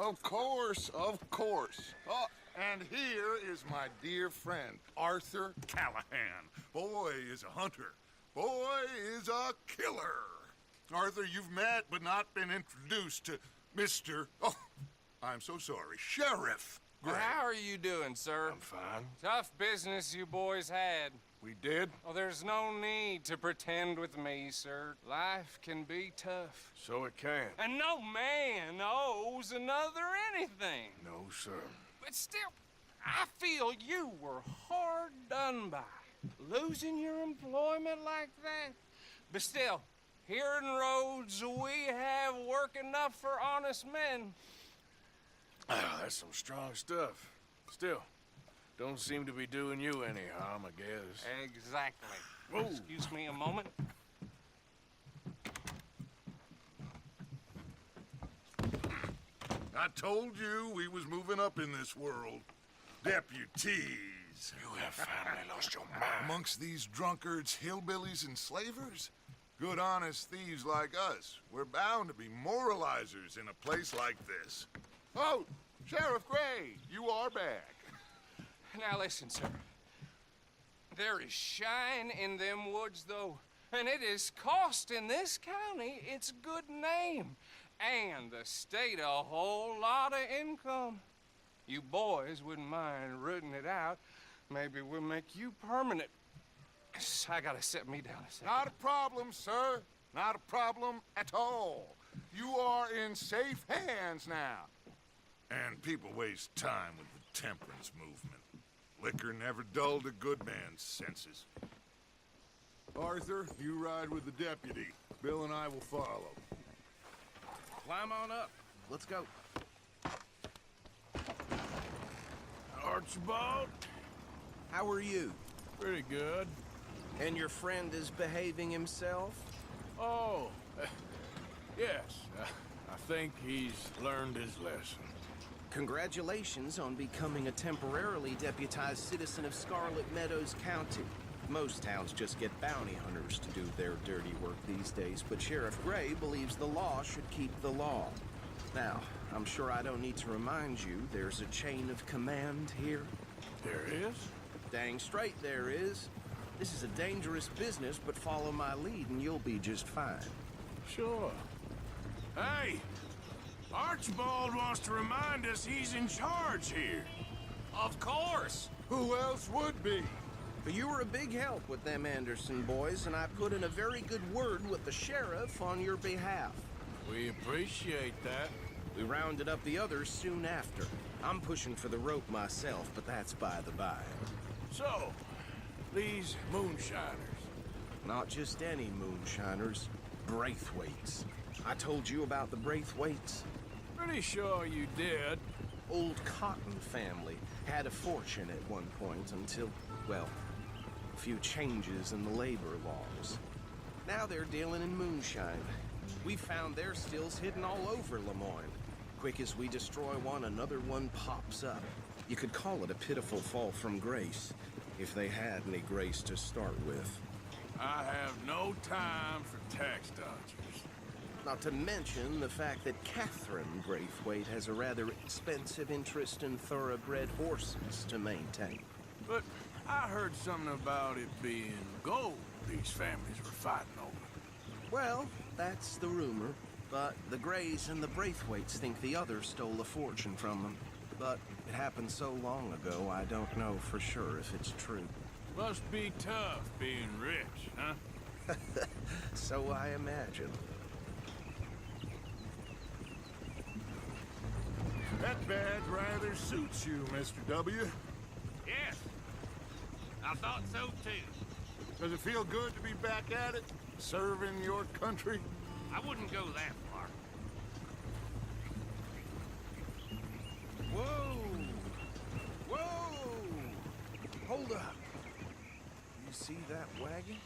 Of course, of course. Oh, and here is my dear friend, Arthur Callahan. Boy is a hunter. Boy is a killer. Arthur, you've met but not been introduced to Mr. Oh, I'm so sorry, Sheriff Gray. How are you doing, sir? I'm fine. Tough business you boys had. We did? Oh, there's no need to pretend with me, sir. Life can be tough. So it can. And no man owes another anything. No, sir. But still, I feel you were hard done by. Losing your employment like that. But still, here in Rhodes, we have work enough for honest men. Ah, that's some strong stuff. Still, don't seem to be doing you any harm, I guess. Exactly. Whoa. Excuse me a moment. I told you we was moving up in this world. Deputies. You have finally lost your mind. Amongst these drunkards, hillbillies, and slavers? Good honest thieves like us. We're bound to be moralizers in a place like this. Oh, Sheriff Gray, you are back. Now listen, sir. There is shine in them woods, though, and it is costing this county its good name, and the state a whole lot of income. You boys wouldn't mind rooting it out. Maybe we'll make you permanent. I gotta set me down a second. Not a problem, sir. Not a problem at all. You are in safe hands now. And people waste time with the temperance movement. Liquor never dulled a good man's senses. Arthur, you ride with the deputy. Bill and I will follow. Climb on up. Let's go. Archibald? How are you? Pretty good. And your friend is behaving himself? Oh, yes. I think he's learned his lesson. Congratulations on becoming a temporarily deputized citizen of Scarlet Meadows County. Most towns just get bounty hunters to do their dirty work these days, but Sheriff Gray believes the law should keep the law. Now, I'm sure I don't need to remind you there's a chain of command here. There is? Dang straight there is. This is a dangerous business, but follow my lead and you'll be just fine. Sure. Hey! Archibald wants to remind us he's in charge here. Of course. Who else would be? But you were a big help with them Anderson boys, and I put in a very good word with the sheriff on your behalf. We appreciate that. We rounded up the others soon after. I'm pushing for the rope myself, but that's by the by. So, these moonshiners. Not just any moonshiners, Braithwaites. I told you about the Braithwaites? Pretty sure you did. Old Cotton family had a fortune at one point until, well, a few changes in the labor laws. Now they're dealing in moonshine. We found their stills hidden all over Lemoyne. Quick as we destroy one, another one pops up. You could call it a pitiful fall from grace, if they had any grace to start with. I have no time for tax dodgers. Not to mention the fact that Catherine Braithwaite has a rather expensive interest in thoroughbred horses to maintain. But I heard something about it being gold these families were fighting over. Well, that's the rumor. But the Grays and the Braithwaites think the others stole a fortune from them. But it happened so long ago, I don't know for sure if it's true. Must be tough being rich, huh? So I imagine. That badge rather suits you, Mr. W. Yes. I thought so, too. Does it feel good to be back at it? Serving your country? I wouldn't go that far. Whoa! Whoa! Hold up. You see that wagon?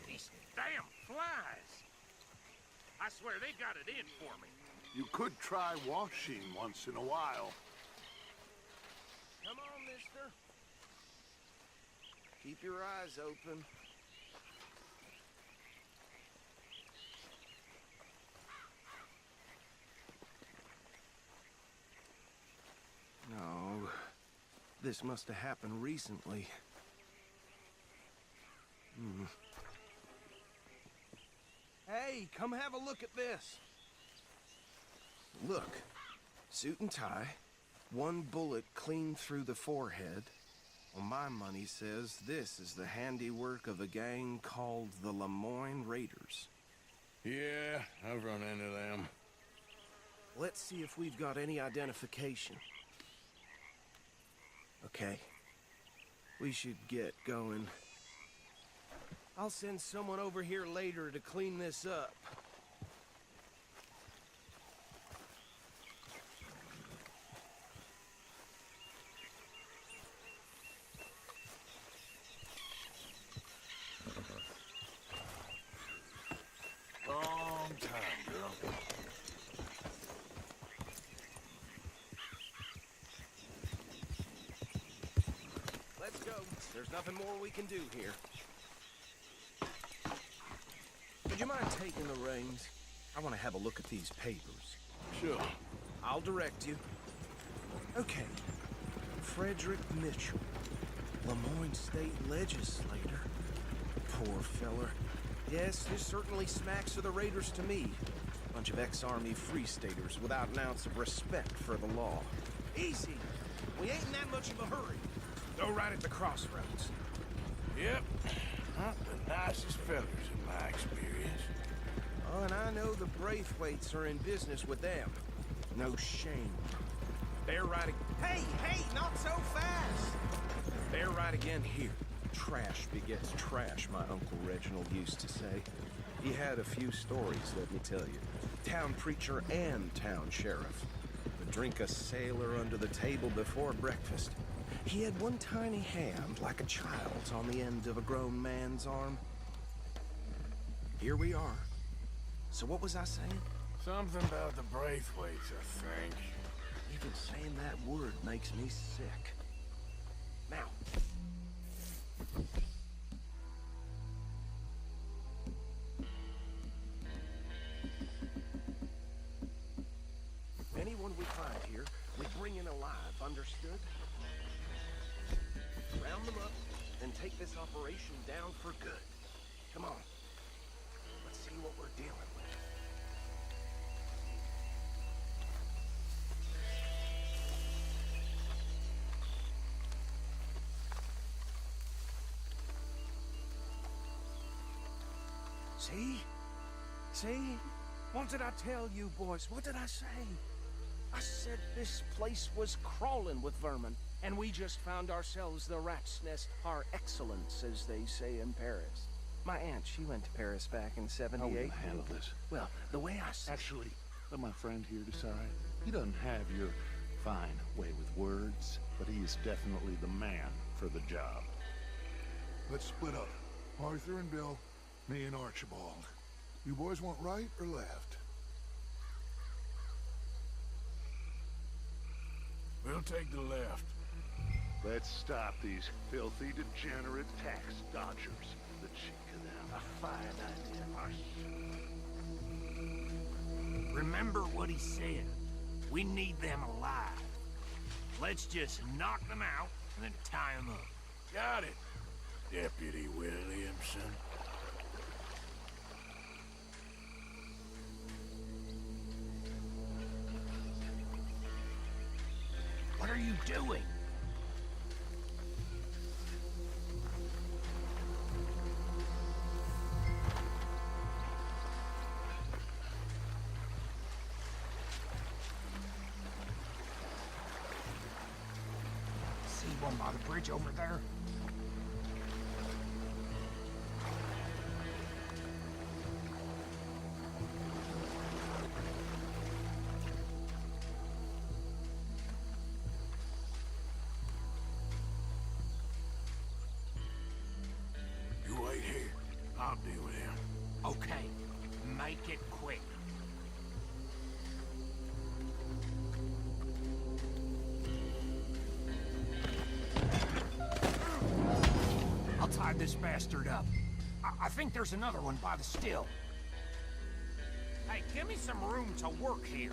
These damn flies. I swear they got it in for me. You could try washing once in a while. Come on, mister. Keep your eyes open. No, this must have happened recently. Hey, come have a look at this. Look, suit and tie, one bullet clean through the forehead. Well, my money says this is the handiwork of a gang called the Lemoyne Raiders. Yeah, I've run into them. Let's see if we've got any identification. Okay. We should get going. I'll send someone over here later to clean this up. Long time, girl. Let's go. There's nothing more we can do here. Would you mind taking the reins? I want to have a look at these papers. Sure. I'll direct you. Okay. Frederick Mitchell, Lemoyne State Legislator. Poor feller. Yes, this certainly smacks of the Raiders to me. Bunch of ex-Army Free Staters without an ounce of respect for the law. Easy. We ain't in that much of a hurry. Go right at the crossroads. Yep. Not the nicest fellers in my experience. Oh, and I know the Braithwaites are in business with them. No shame. They're right Hey, not so fast! They're right again here. Trash begets trash, my Uncle Reginald used to say. He had a few stories, let me tell you. Town preacher and town sheriff. Would drink a sailor under the table before breakfast. He had one tiny hand, like a child's, on the end of a grown man's arm. Here we are. So what was I saying? Something about the Braithwaites, I think. Even saying that word makes me sick. Now. Anyone we find here, we bring in alive, understood? Round them up, and take this operation down for good. Come on. Let's see what we're dealing with. See? See? What did I tell you, boys? What did I say? I said this place was crawling with vermin, and we just found ourselves the rat's nest par excellence, as they say in Paris. My aunt, she went to Paris back in '78. How are we gonna handle this? Well, the way I see Actually, let my friend here decide. He doesn't have your fine way with words, but he is definitely the man for the job. Let's split up. Arthur and Bill, me and Archibald. You boys want right or left? We'll take the left. Let's stop these filthy, degenerate tax dodgers. The cheek of them. A fine idea. Remember what he said. We need them alive. Let's just knock them out and then tie them up. Got it, Deputy Williamson. What are you doing? See one by the bridge over there? You wait here. I'll deal with him. Okay, make it quick. divide this bastard up. I think there's another one by the still. Hey, give me some room to work here.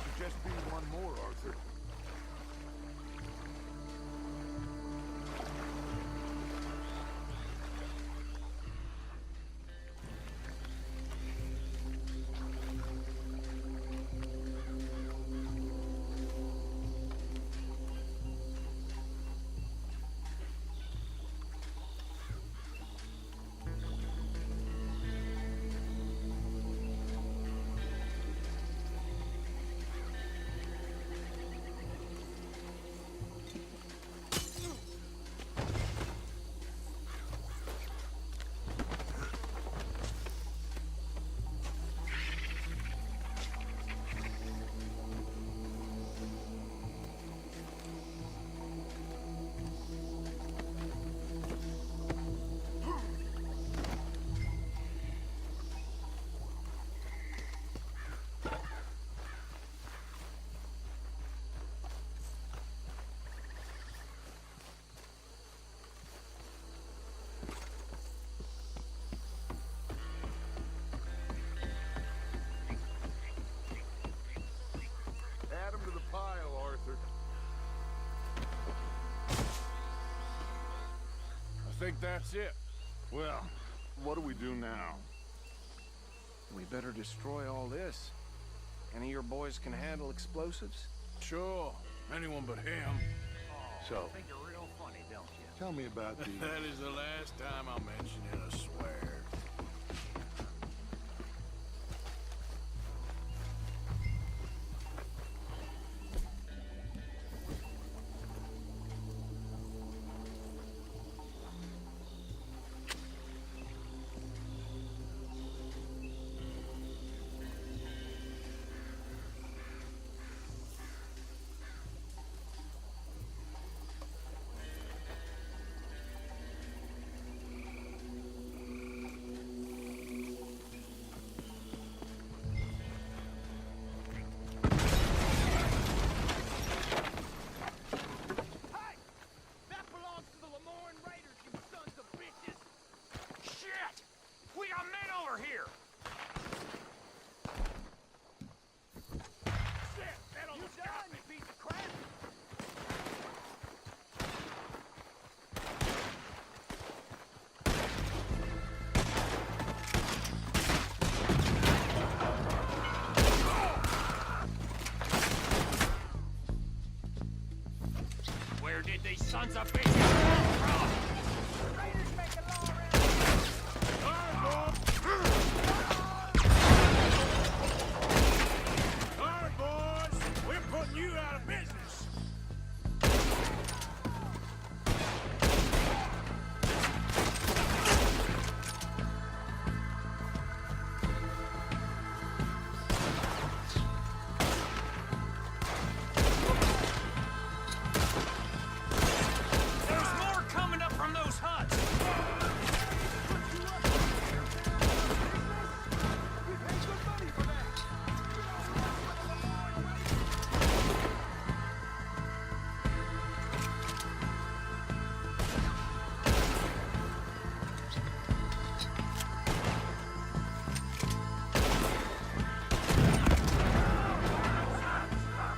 Should just be one more, Arthur. Add 'em to the pile, Arthur. I think that's it. Well, what do we do now? We better destroy all this. Any of your boys can handle explosives? Sure. Anyone but him. So, I think you're real funny, don't you? tell me about the... That is the last time I'll mention it, I swear. Where did these sons of bitches come from? All right, boys. We're putting you out of business. There's more coming up from those huts.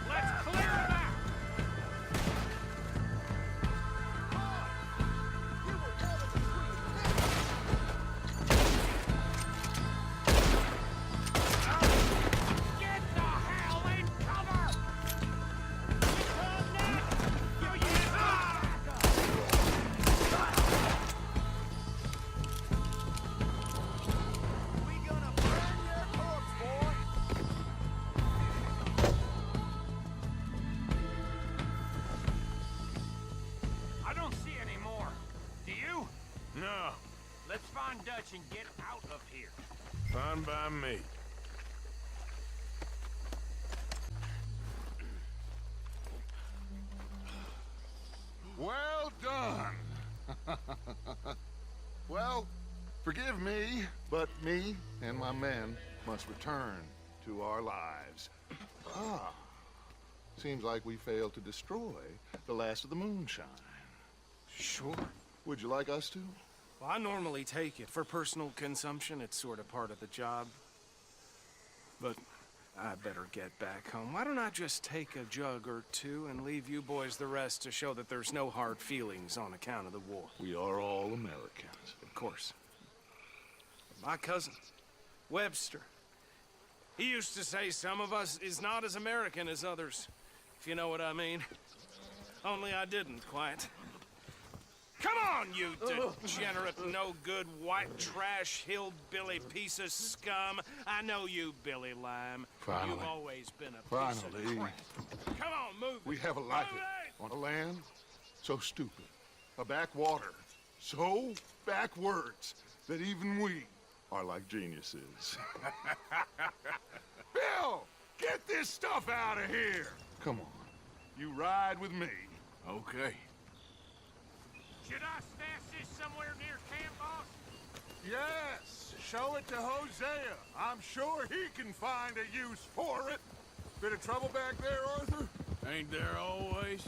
Let's clear it out. Get the hell in cover! We gonna burn your corpse, boy! I don't see any more. Do you? No. Let's find Dutch and get out of here. Fine by me. Well done. Well, Forgive me, but me and my men must return to our lives. Ah. Seems like we failed to destroy the last of the moonshine. Sure. Would you like us to? Well, I normally take it. For personal consumption, it's sort of part of the job. But I better get back home. Why don't I just take a jug or two and leave you boys the rest to show that there's no hard feelings on account of the war? We are all Americans. Of course. My cousin, Webster, he used to say some of us is not as American as others, if you know what I mean. Only I didn't quite. Come on, you degenerate, no-good, white trash, hillbilly piece of scum. I know you, Billy Lime. Finally. You've always been a piece of crap. Come on, move We it. have a life Move it! on a land so stupid, a backwater so backwards that even we are like geniuses. Bill, get this stuff out of here! Come on, you ride with me. Okay. Should I stash this somewhere near camp, boss? Yes, show it to Hosea. I'm sure he can find a use for it. Bit of trouble back there, Arthur? Ain't there always?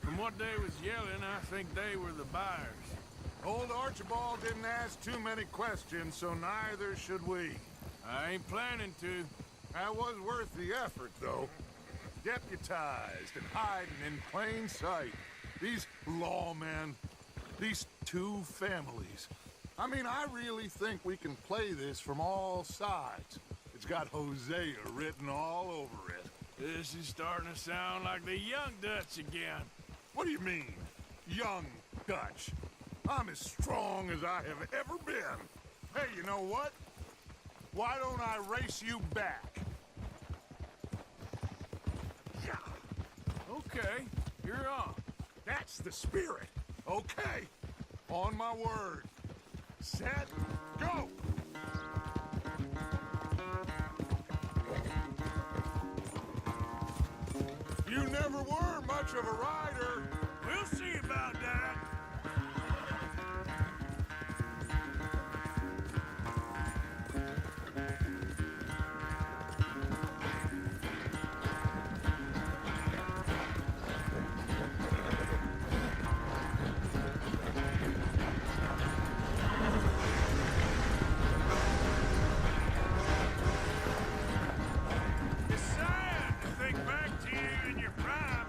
From what they was yelling, I think they were the buyers. Old Archibald didn't ask too many questions, so neither should we. I ain't planning to. That was worth the effort, though. Deputized and hiding in plain sight. These lawmen, these two families. I mean, I really think we can play this from all sides. It's got Hosea written all over it. This is starting to sound like the Young Dutch again. What do you mean, young Dutch? I'm as strong as I have ever been. Hey, you know what? Why don't I race you back? Yeah. Okay, you're on. That's the spirit. Okay. On my word. Set, go! You never were much of a rider. We'll see about that. It's sad to think back to you in your prime.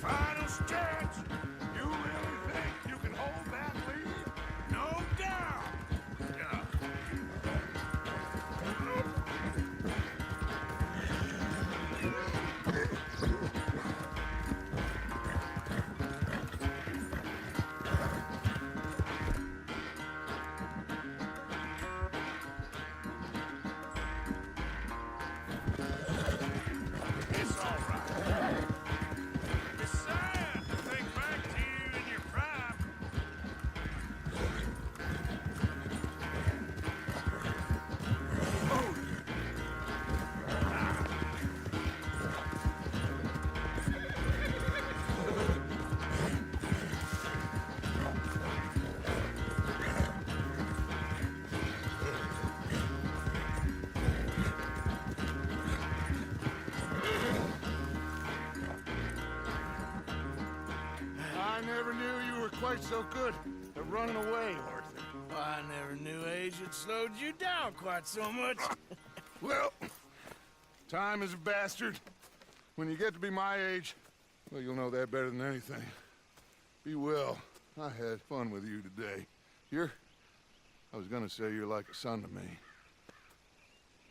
Final stretch. You really think you can hold that lead? No doubt. Yeah. It's all right. It's sad to think back to you in your prime. I never knew you were quite so good at running away, Arthur. I never knew age had slowed you down quite so much. Well, time is a bastard. When you get to be my age, well, you'll know that better than anything. Be well. I had fun with you today. I was gonna say you're like a son to me.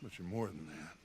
But you're more than that.